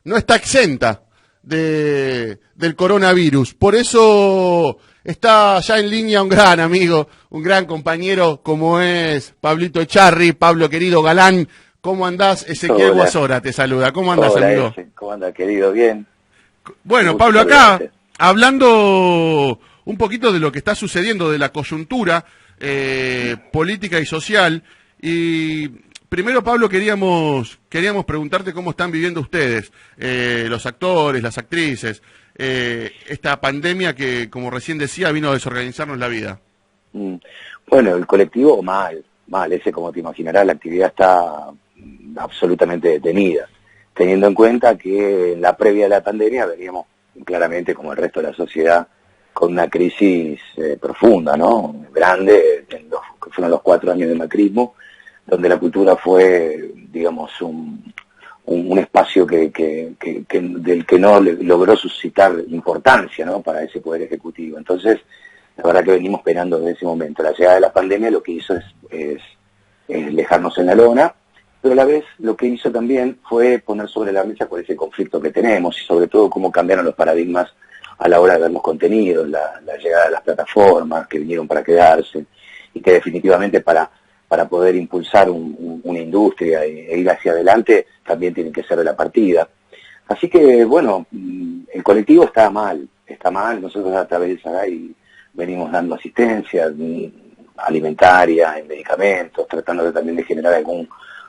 no está exenta del coronavirus. Por eso está ya en línea un gran amigo, un gran compañero como es Pablito Echarri. Pablo, querido galán, ¿cómo andás? Ezequiel Hola. Guasora te saluda. ¿Cómo andás, Hola, amigo? ¿cómo andás, querido? Bien. Bueno, Pablo, acá hablando un poquito de lo que está sucediendo, de la coyuntura política y social. Y primero, Pablo, queríamos preguntarte cómo están viviendo ustedes, los actores, las actrices, esta pandemia que, como recién decía, vino a desorganizarnos la vida. Bueno, el colectivo mal, ese, como te imaginarás, la actividad está absolutamente detenida, teniendo en cuenta que en la previa de la pandemia veníamos claramente, como el resto de la sociedad, con una crisis profunda, ¿no? Grande, que fueron los 4 años de macrismo, donde la cultura fue, digamos, un espacio del que no logró suscitar importancia, ¿no?, para ese poder ejecutivo. Entonces, la verdad que venimos esperando desde ese momento. La llegada de la pandemia lo que hizo es dejarnos en la lona, pero a la vez lo que hizo también fue poner sobre la mesa cuál es el conflicto que tenemos y sobre todo cómo cambiaron los paradigmas a la hora de ver los contenidos, la llegada de las plataformas que vinieron para quedarse y que definitivamente para poder impulsar una industria e ir hacia adelante también tienen que ser de la partida. Así que, bueno, el colectivo está mal. Nosotros a través de SAGAI venimos dando asistencia alimentaria, en medicamentos, tratando también de generar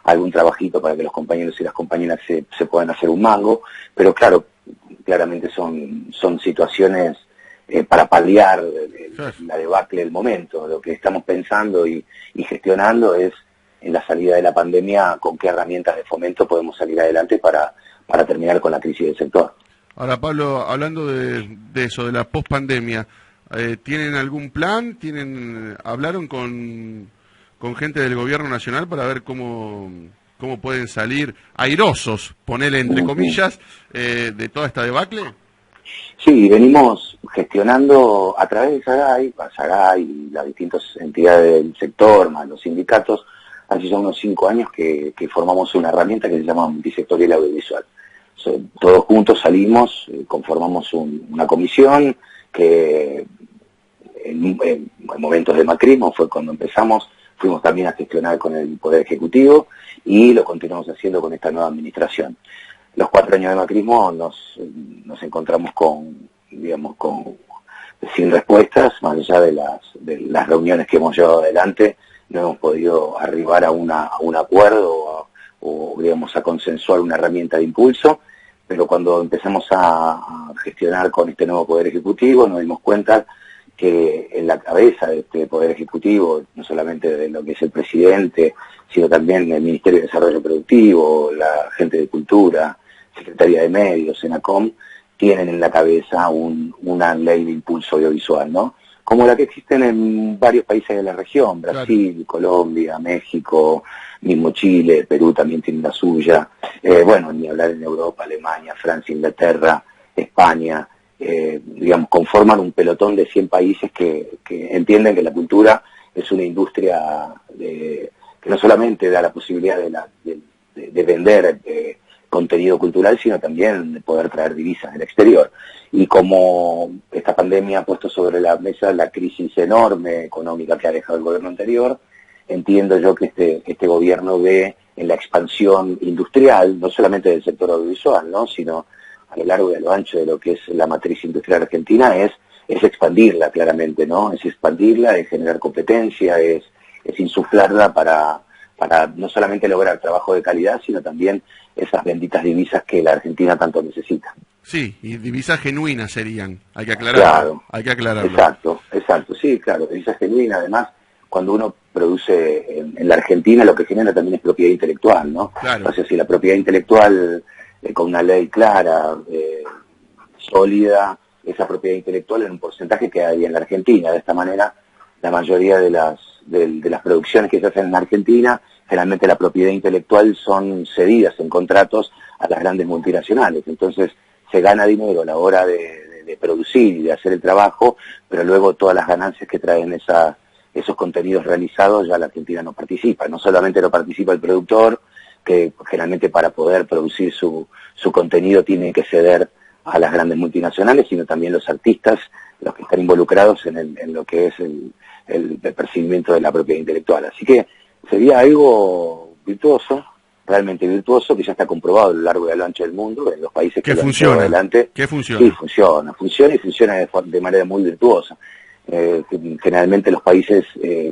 algún trabajito para que los compañeros y las compañeras se puedan hacer un mango, pero claramente son situaciones para paliar la debacle del momento. Lo que estamos pensando y gestionando es en la salida de la pandemia con qué herramientas de fomento podemos salir adelante para terminar con la crisis del sector. Ahora, Pablo, hablando de eso, de la pospandemia, ¿tienen algún plan? ¿Hablaron con gente del gobierno nacional para ver cómo pueden salir airosos, ponele entre comillas, de toda esta debacle? Sí, venimos gestionando a través de SAGAI y las distintas entidades del sector, más los sindicatos, hace ya unos 5 años que formamos una herramienta que se llama Multisectorial Audiovisual. Todos juntos salimos, conformamos una comisión que en momentos de macrismo fue cuando empezamos, fuimos también a gestionar con el Poder Ejecutivo y lo continuamos haciendo con esta nueva administración. Los 4 años de macrismo nos encontramos sin respuestas, más allá de las reuniones que hemos llevado adelante, no hemos podido arribar a un acuerdo o digamos a consensuar una herramienta de impulso, pero cuando empezamos a gestionar con este nuevo Poder Ejecutivo nos dimos cuenta que en la cabeza de este Poder Ejecutivo, no solamente de lo que es el presidente, sino también el Ministerio de Desarrollo Productivo, la gente de Cultura, Secretaría de Medios, SENACOM, tienen en la cabeza una ley de impulso audiovisual, ¿no? Como la que existen en varios países de la región, Brasil, claro, Colombia, México, mismo Chile, Perú también tiene la suya, bueno, ni hablar en Europa, Alemania, Francia, Inglaterra, España, digamos, conforman un pelotón de 100 países que entienden que la cultura es una industria que no solamente da la posibilidad de vender contenido cultural, sino también de poder traer divisas del exterior. Y como esta pandemia ha puesto sobre la mesa la crisis enorme económica que ha dejado el gobierno anterior, entiendo yo que este gobierno ve en la expansión industrial, no solamente del sector audiovisual, ¿no?, sino a lo largo y a lo ancho de lo que es la matriz industrial argentina, es expandirla claramente, ¿no? Es expandirla, es generar competencia, es insuflarla para no solamente lograr trabajo de calidad, sino también esas benditas divisas que la Argentina tanto necesita. Sí, y divisas genuinas serían, hay que aclararlo. Claro, hay que aclararlo. Exacto, sí, claro, divisas genuinas. Además, cuando uno produce en la Argentina, lo que genera también es propiedad intelectual, ¿no? Claro. Entonces, si la propiedad intelectual, con una ley clara, sólida, esa propiedad intelectual en un porcentaje que hay en la Argentina. De esta manera, la mayoría de las producciones que se hacen en Argentina, generalmente la propiedad intelectual son cedidas en contratos a las grandes multinacionales. Entonces se gana dinero a la hora de producir y de hacer el trabajo, pero luego todas las ganancias que traen esos contenidos realizados ya la Argentina no participa. No solamente no participa el productor, que generalmente para poder producir su contenido tienen que ceder a las grandes multinacionales, sino también los artistas, los que están involucrados en lo que es el percibimiento de la propiedad intelectual. Así que sería algo virtuoso, realmente virtuoso, que ya está comprobado a lo largo y a lo ancho del mundo, en los países que lo han llevado adelante. ¿Qué funciona? Sí, funciona y funciona de manera muy virtuosa. Generalmente los países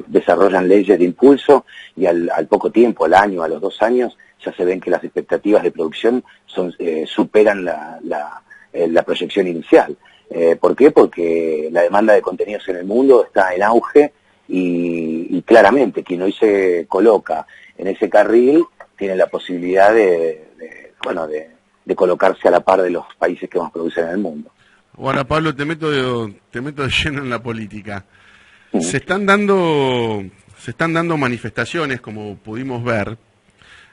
desarrollan leyes de impulso y al poco tiempo, al año, a los 2 años, ya se ven que las expectativas de producción superan la proyección inicial. ¿Por qué? Porque la demanda de contenidos en el mundo está en auge y claramente quien hoy se coloca en ese carril tiene la posibilidad de colocarse a la par de los países que más producen en el mundo. Bueno, Pablo, te meto de lleno en la política. Se están dando manifestaciones, como pudimos ver,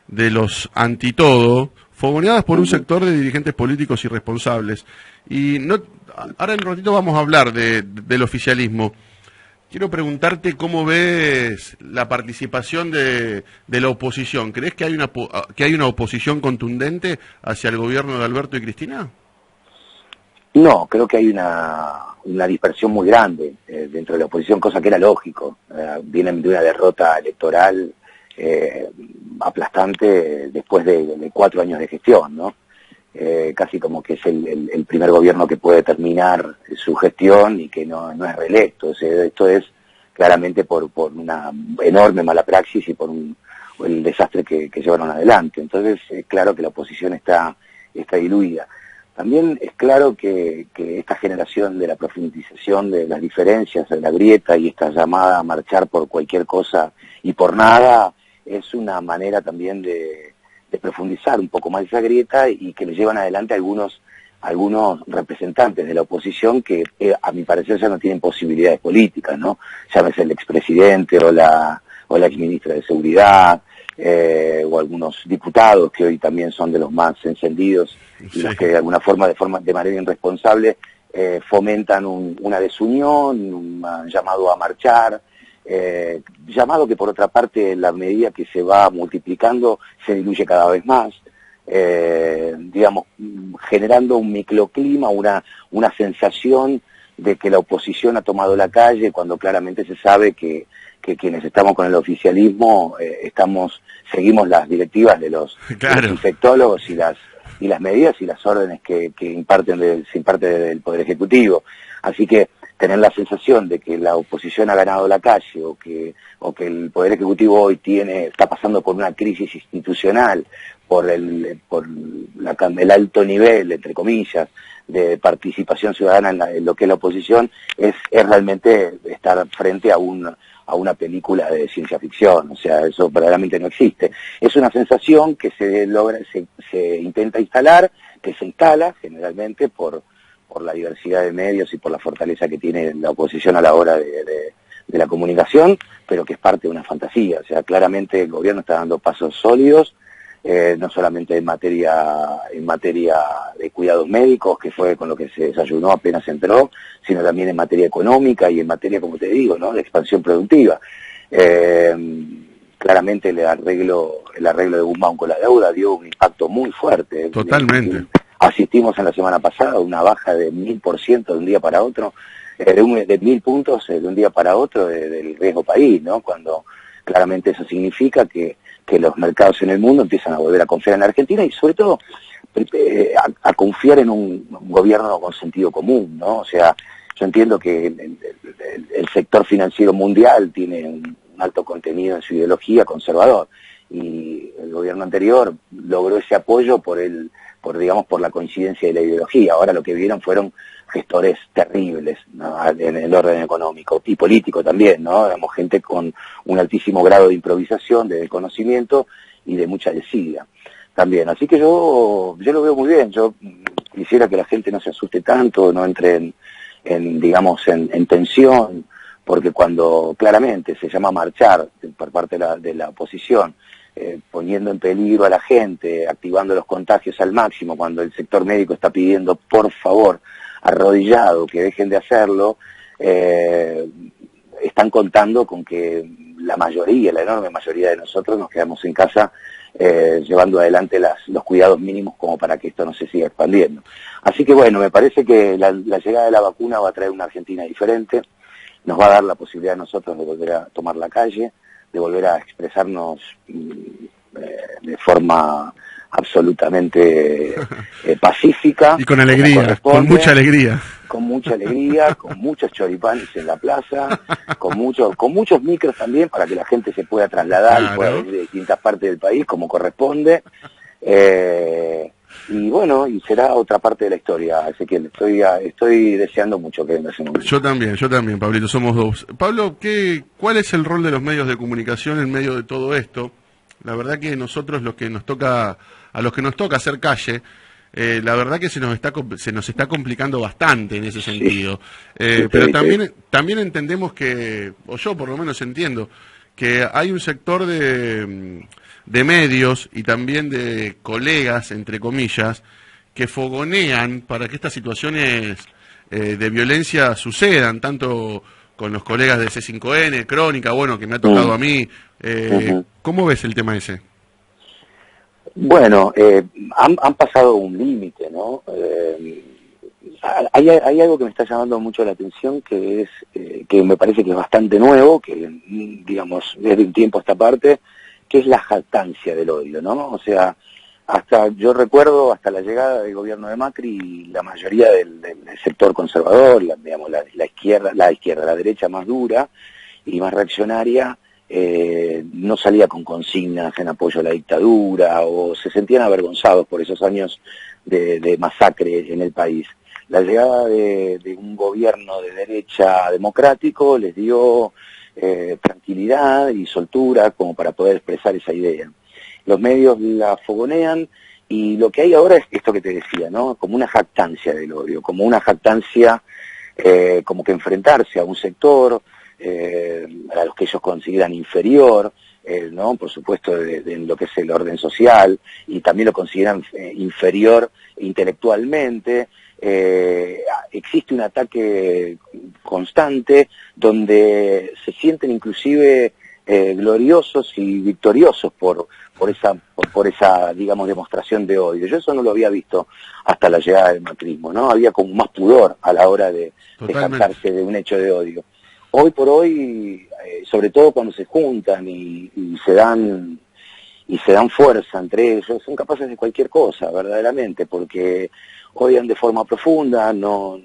de los antitodo, fogoneadas por un sector de dirigentes políticos irresponsables. Y ahora en un ratito vamos a hablar del oficialismo. Quiero preguntarte cómo ves la participación de la oposición. ¿Crees que hay una oposición contundente hacia el gobierno de Alberto y Cristina? No, creo que hay una dispersión muy grande dentro de la oposición, cosa que era lógico. Vienen de una derrota electoral aplastante después de 4 años de gestión, ¿no? Casi como que es el primer gobierno que puede terminar su gestión y que no es reelecto. O sea, esto es claramente por una enorme mala praxis y por el desastre que llevaron adelante. Entonces, es claro que la oposición está diluida. También es claro que esta generación de la profundización de las diferencias, de la grieta y esta llamada a marchar por cualquier cosa y por nada es una manera también de profundizar un poco más esa grieta y que le llevan adelante algunos representantes de la oposición que a mi parecer ya no tienen posibilidades políticas, ¿no? Llámese el expresidente o la exministra de Seguridad, o algunos diputados que hoy también son de los más encendidos y los que de alguna forma, de manera irresponsable, fomentan una desunión, un llamado a marchar, llamado que por otra parte, en la medida que se va multiplicando, se diluye cada vez más, digamos, generando un microclima, una sensación de que la oposición ha tomado la calle, cuando claramente se sabe que quienes estamos con el oficialismo seguimos las directivas de los infectólogos y las medidas y las órdenes que se imparten del Poder Ejecutivo. Así que tener la sensación de que la oposición ha ganado la calle o que el Poder Ejecutivo hoy está pasando por una crisis institucional por el alto nivel, entre comillas, de participación ciudadana en lo que es la oposición, es realmente estar frente a una película de ciencia ficción. O sea, eso verdaderamente no existe. Es una sensación que se intenta instalar, que se instala generalmente por la diversidad de medios y por la fortaleza que tiene la oposición a la hora de la comunicación, pero que es parte de una fantasía. O sea, claramente el gobierno está dando pasos sólidos, no solamente en materia de cuidados médicos, que fue con lo que se desayunó apenas entró, sino también en materia económica y en materia, como te digo, ¿no?, de expansión productiva. Claramente el arreglo de Guzmán con la deuda dio un impacto muy fuerte. Totalmente. Asistimos en la semana pasada a una baja de 1000% de un día para otro, de 1000 puntos de un día para otro del riesgo país, ¿no? Cuando claramente eso significa que los mercados en el mundo empiezan a volver a confiar en la Argentina y sobre todo a confiar en un gobierno con sentido común, ¿no? O sea, yo entiendo que el sector financiero mundial tiene un alto contenido en su ideología conservador y el gobierno anterior logró ese apoyo por la coincidencia de la ideología. Ahora lo que vieron fueron gestores terribles, ¿no?, en el orden económico y político también, ¿no? Éramos gente con un altísimo grado de improvisación, de desconocimiento y de mucha desidia también. Así que yo lo veo muy bien. Yo quisiera que la gente no se asuste tanto, no entre en tensión, porque cuando claramente se llama a marchar por parte de la oposición, poniendo en peligro a la gente, activando los contagios al máximo, cuando el sector médico está pidiendo, por favor, arrodillado, que dejen de hacerlo, están contando con que la enorme mayoría de nosotros nos quedamos en casa llevando adelante los cuidados mínimos como para que esto no se siga expandiendo. Así que bueno, me parece que la llegada de la vacuna va a traer una Argentina diferente, nos va a dar la posibilidad a nosotros de volver a tomar la calle, de volver a expresarnos de forma absolutamente pacífica. Y con alegría, con mucha alegría. Con mucha alegría, con muchos choripanes en la plaza, con muchos micros también para que la gente se pueda trasladar, claro, y pueda venir de distintas partes del país como corresponde. Y bueno, y será otra parte de la historia, Ezequiel. Estoy deseando mucho que venga ese momento. Yo también, Pablito, somos dos. Pablo, ¿cuál es el rol de los medios de comunicación en medio de todo esto? La verdad que nosotros, a los que nos toca hacer calle, la verdad que se nos está complicando bastante en ese sentido. Sí. Pero también entendemos o yo por lo menos entiendo, que hay un sector de medios y también de colegas, entre comillas, que fogonean para que estas situaciones de violencia sucedan, tanto con los colegas de C5N, Crónica, bueno, que me ha tocado a mí. ¿Cómo ves el tema ese? Bueno, han pasado un límite, ¿no? Hay algo que me está llamando mucho la atención, que es que me parece que es bastante nuevo, que digamos desde un tiempo a esta parte, que es la jactancia del odio, ¿no? O sea, yo recuerdo hasta la llegada del gobierno de Macri, la mayoría del sector conservador, la derecha más dura y más reaccionaria, no salía con consignas en apoyo a la dictadura o se sentían avergonzados por esos años de masacre en el país. La llegada de un gobierno de derecha democrático les dio tranquilidad y soltura como para poder expresar esa idea. Los medios la fogonean y lo que hay ahora es esto que te decía, ¿no? Como una jactancia del odio, como una jactancia, como que enfrentarse a un sector a los que ellos consideran inferior, ¿no? Por supuesto de lo que es el orden social, y también lo consideran inferior intelectualmente. Existe un ataque constante donde se sienten inclusive gloriosos y victoriosos por esa digamos demostración de odio. Yo eso no lo había visto hasta la llegada del macrismo, ¿no? Había como más pudor a la hora de jactarse de un hecho de odio. Hoy por hoy, sobre todo cuando se juntan y se dan fuerza entre ellos, son capaces de cualquier cosa, verdaderamente, porque odian de forma profunda, no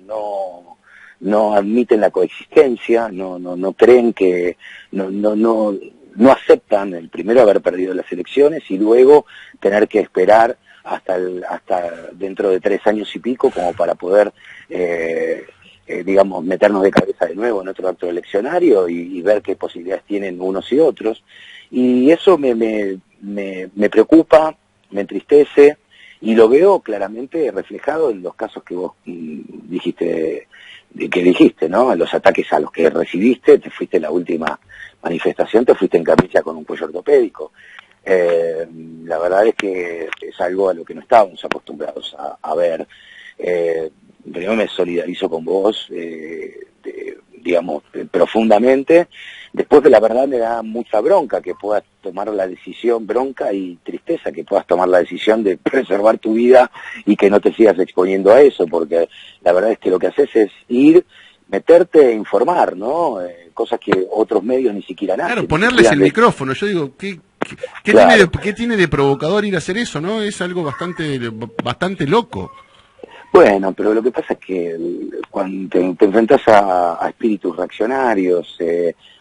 admiten la coexistencia, no creen que, no aceptan el primero haber perdido las elecciones y luego tener que esperar hasta dentro de 3 años y pico como para poder digamos, meternos de cabeza de nuevo en otro acto eleccionario y ver qué posibilidades tienen unos y otros. Y eso me preocupa, me entristece, y lo veo claramente reflejado en los casos que vos dijiste, ¿no? En los ataques a los que recibiste, te fuiste la última manifestación, te fuiste en camilla con un cuello ortopédico. La verdad es que es algo a lo que no estábamos acostumbrados a ver. Primero me solidarizo con vos, digamos, profundamente. Después que la verdad me da mucha bronca que puedas tomar la decisión, bronca y tristeza que puedas tomar la decisión de preservar tu vida y que no te sigas exponiendo a eso, porque la verdad es que lo que haces es meterte e informar, ¿no? Cosas que otros medios ni siquiera hacen. Claro, ponerles el micrófono. Yo digo, claro. ¿Qué tiene de provocador ir a hacer eso, no? Es algo bastante loco. Bueno, pero lo que pasa es que cuando te enfrentas a espíritus reaccionarios,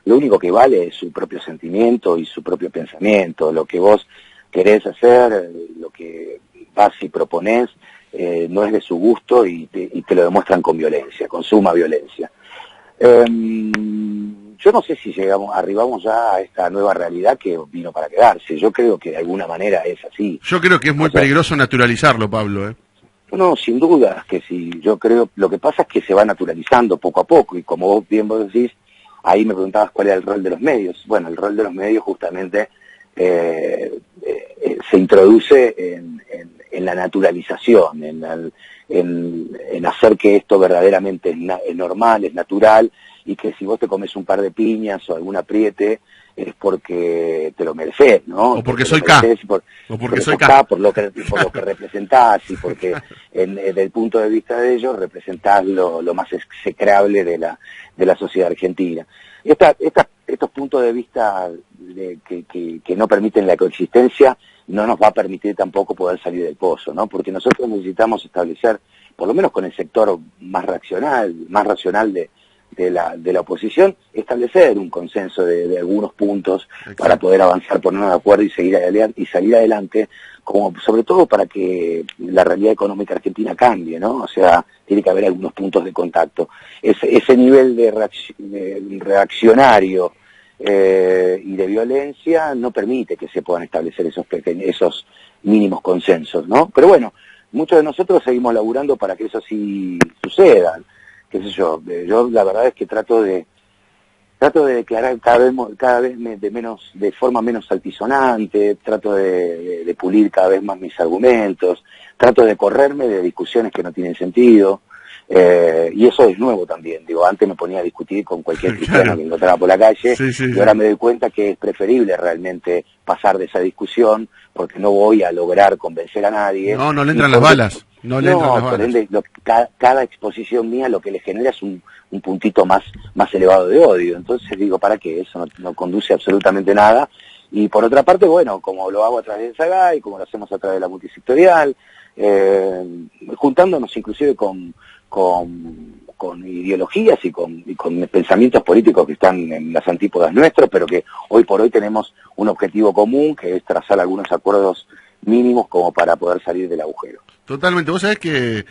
lo único que vale es su propio sentimiento y su propio pensamiento. Lo que vos querés hacer, lo que vas y proponés, no es de su gusto y te lo demuestran con violencia, con suma violencia. Yo no sé si arribamos ya a esta nueva realidad que vino para quedarse. Yo creo que de alguna manera es así. Yo creo que es muy peligroso naturalizarlo, Pablo, No, sin duda, que sí. Yo creo, lo que pasa es que se va naturalizando poco a poco, y como vos bien vos decís, ahí me preguntabas cuál era el rol de los medios. Bueno, el rol de los medios justamente se introduce en la naturalización, en hacer que esto verdaderamente es normal, es natural, y que si vos te comes un par de piñas o algún apriete, es porque te lo mereces, ¿no? O porque soy K. O porque soy K, por lo que representás, y porque desde el punto de vista de ellos representás lo más execrable de la sociedad argentina. Estos puntos de vista que no permiten la coexistencia no nos va a permitir tampoco poder salir del pozo, ¿no? Porque nosotros necesitamos establecer, por lo menos con el sector más racional de la oposición, establecer un consenso de algunos puntos. Exacto. Para poder avanzar, ponernos de acuerdo y salir adelante, como sobre todo para que la realidad económica argentina cambie, ¿no? O sea, tiene que haber algunos puntos de contacto. Ese nivel de reaccionario y de violencia no permite que se puedan establecer esos mínimos consensos, ¿no? Pero bueno, muchos de nosotros seguimos laburando para que eso sí suceda. Qué sé yo la verdad es que trato de declarar cada vez de forma menos altisonante, trato de pulir cada vez más mis argumentos, trato de correrme de discusiones que no tienen sentido, y eso es nuevo también. Digo, antes me ponía a discutir con cualquier cristiano que encontraba por la calle, y ahora me doy cuenta que es preferible realmente pasar de esa discusión, porque no voy a lograr convencer a nadie. No le entran las balas. Por ende, cada exposición mía lo que le genera es un puntito más elevado de odio. Entonces digo, ¿para qué? Eso no conduce absolutamente nada. Y por otra parte, bueno, como lo hago a través del SAGAI, como lo hacemos a través de la multisectorial, juntándonos inclusive con ideologías y con pensamientos políticos que están en las antípodas nuestros, pero que hoy por hoy tenemos un objetivo común, que es trazar algunos acuerdos mínimos como para poder salir del agujero. Totalmente. Vos sabés que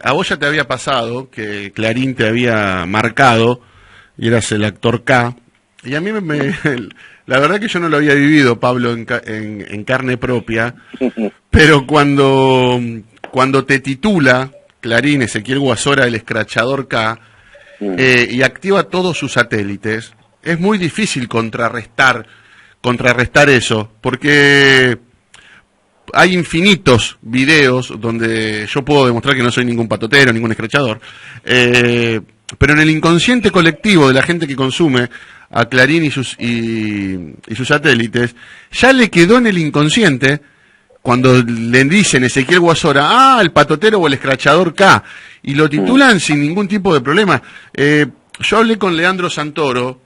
a vos ya te había pasado que Clarín te había marcado y eras el actor K, y a mí la verdad que yo no lo había vivido, Pablo, en carne propia, pero cuando te titula Clarín Ezequiel Guasora el escrachador K, y activa todos sus satélites, es muy difícil contrarrestar eso, porque hay infinitos videos donde yo puedo demostrar que no soy ningún patotero, ningún escrachador, pero en el inconsciente colectivo de la gente que consume a Clarín y sus satélites, ya le quedó en el inconsciente, cuando le dicen Ezequiel Guasora, el patotero o el escrachador K, y lo titulan sin ningún tipo de problema. Yo hablé con Leandro Santoro,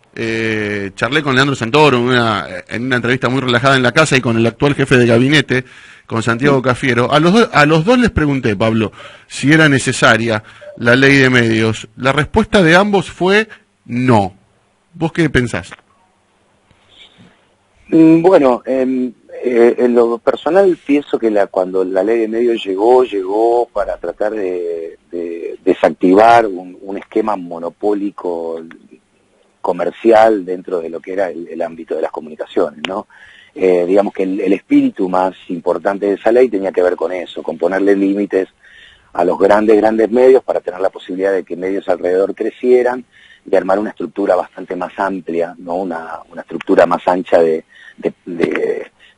charlé con Leandro Santoro en una entrevista muy relajada en la casa, y con el actual jefe de gabinete, con Santiago Cafiero. A los dos les pregunté, Pablo, si era necesaria la ley de medios. La respuesta de ambos fue no. ¿Vos qué pensás? Bueno, en lo personal pienso que cuando la ley de medios llegó para tratar de desactivar un esquema monopólico comercial dentro de lo que era el ámbito de las comunicaciones, ¿no? Digamos que el espíritu más importante de esa ley tenía que ver con eso, con ponerle límites a los grandes medios para tener la posibilidad de que medios alrededor crecieran y armar una estructura bastante más amplia, ¿no? Una estructura más ancha de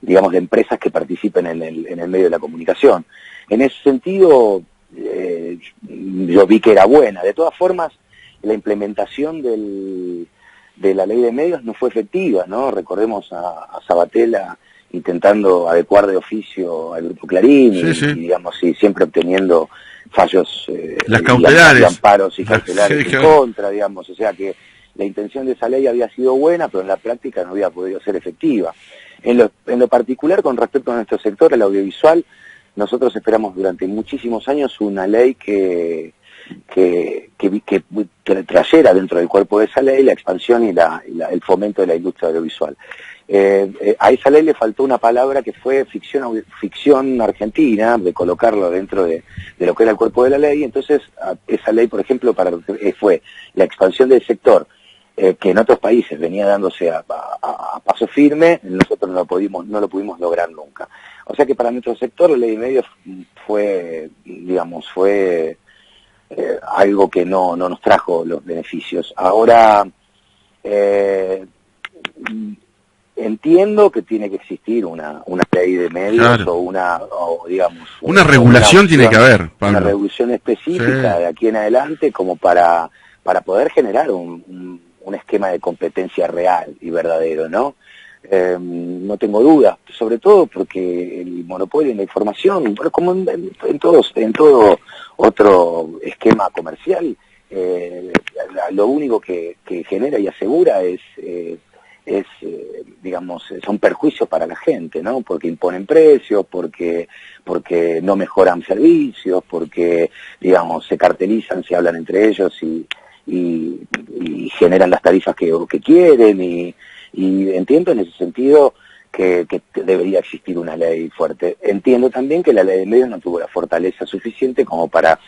empresas que participen en el medio de la comunicación. En ese sentido, yo vi que era buena. De todas formas, la implementación de la ley de medios no fue efectiva, ¿no? Recordemos a Sabatella intentando adecuar de oficio al Grupo Clarín, y siempre obteniendo fallos, las cautelares, y amparos y cautelares en contra, digamos. O sea que la intención de esa ley había sido buena, pero en la práctica no había podido ser efectiva. En lo particular, con respecto a nuestro sector, el audiovisual, nosotros esperamos durante muchísimos años una ley que trayera dentro del cuerpo de esa ley la expansión y el fomento de la industria audiovisual. A esa ley le faltó una palabra que fue ficción argentina, de colocarlo dentro de lo que era el cuerpo de la ley. Entonces, esa ley, por ejemplo, fue la expansión del sector, que en otros países venía dándose a paso firme. Nosotros no lo pudimos lograr nunca. O sea que para nuestro sector la ley de medios fue algo que no nos trajo los beneficios. Ahora, entiendo que tiene que existir una ley de medios, claro, una regulación tiene que haber, Pablo. Una regulación específica de aquí en adelante, como para poder generar un un esquema de competencia real y verdadero, ¿no? No tengo dudas, sobre todo porque el monopolio en la información, bueno, como en todo otro esquema comercial, lo único que genera y asegura digamos, son perjuicios para la gente, ¿no? Porque imponen precios, porque no mejoran servicios, porque, digamos, se cartelizan, se hablan entre ellos y generan las tarifas que quieren y entiendo en ese sentido que debería existir una ley fuerte. Entiendo también que la ley de medios no tuvo la fortaleza suficiente como para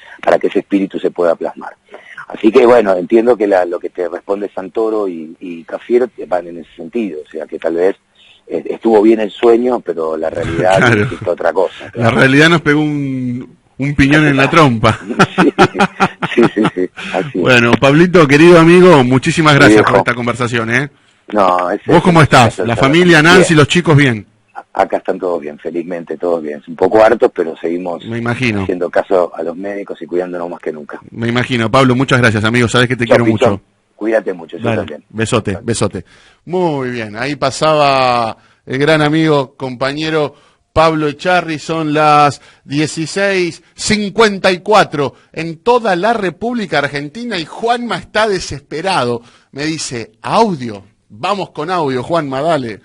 que ese espíritu se pueda plasmar. Así que bueno, entiendo que lo que te responde Santoro y Cafiero van en ese sentido, o sea que tal vez estuvo bien el sueño, pero la realidad claro. Es otra cosa. Claro. La realidad nos pegó un piñón en la trompa. Sí, así bueno, Pablito, querido amigo, muchísimas gracias por esta conversación, ¿eh? No, ¿Vos cómo estás? ¿La familia, Nancy, los chicos bien? Acá están todos bien, felizmente todos bien. Un poco hartos, pero seguimos haciendo caso a los médicos y cuidándonos más que nunca. Me imagino. Pablo, muchas gracias, amigo. Sabés que te quiero mucho. Cuídate mucho, yo también. Besote. Muy bien, ahí pasaba el gran amigo, compañero Pablo Echarri. Son las 16:54 en toda la República Argentina y Juanma está desesperado. Me dice, audio. Vamos con audio, Juanma, dale.